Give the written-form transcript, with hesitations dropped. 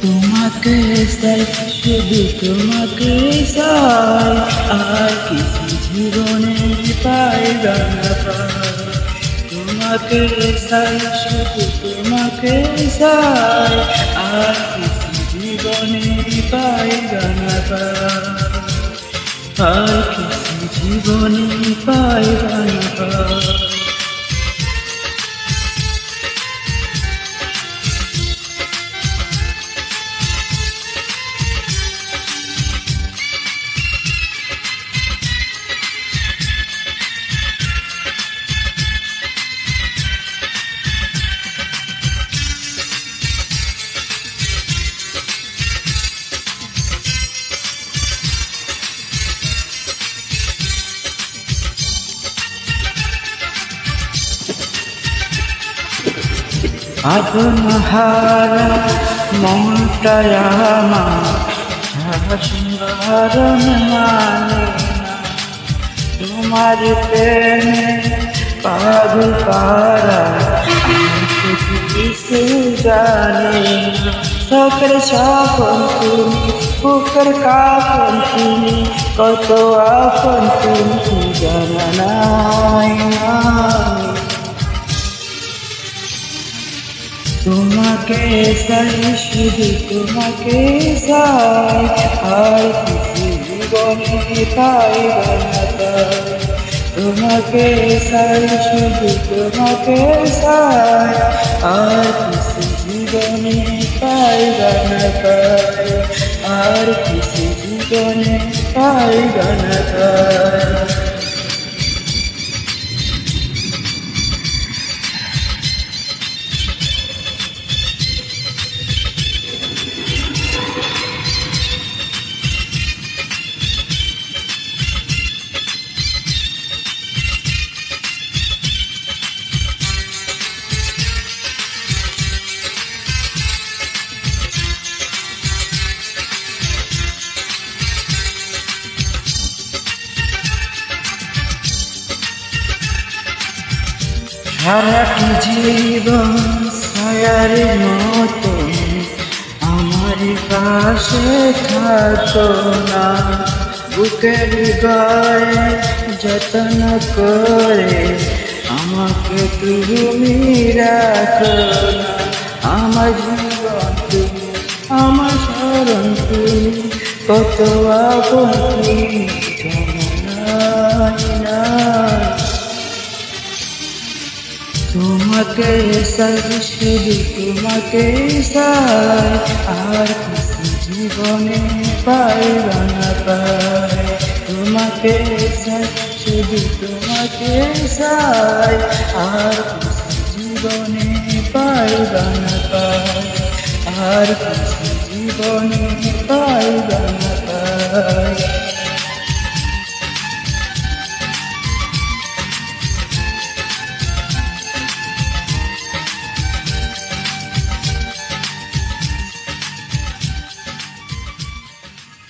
তোমাকে চাই, শুধু তোমাকে চাই, আর কিছু জীবনে পাইবা না পাই। তোমাকে চাই, শুধু তোমাকে চাই, আর কিছু জীবনে পাইবা না পাই, আর কিছু জীবনে পাইবা না পাই। আগুনহারা মনটায় আমার শৃঙ্গারণ মানে না, তোমার প্রেমে পাগল পারা কিছু জানে না। শখের স্বপন তুমি, বুকের কাপন তুমি, কত আপন তুমি জানা নাই। তোমাকে চাই, শুধু তোমাকে চাই, আর কিছু জীবনে পাইবা না পাই। তোমাকে চাই, শুধু তোমাকে চাই, আর কিছু জীবনে পাইবা না পাই, আর কিছু জীবনে পাইবা না পাই। সারাটি জীবন ছায়ার মতো আমার পাশে থাকো না, বুকের গায়ে যত্ন করে আমাকে তুমি রাখো না। আমার জীবন তুমি, আমার শরণ তুমি, কত আপন তুমি জানা নাই। তোমাকে চাই, শুধু তোমাকে চাই, আর কিছু জীবনে পাইবা না পাই। তোমাকে চাই, শুধু তোমাকে চাই, আর কিছু জীবনে পাইবা না পাই, আর কিছু জীবনে পাইবা না পাই।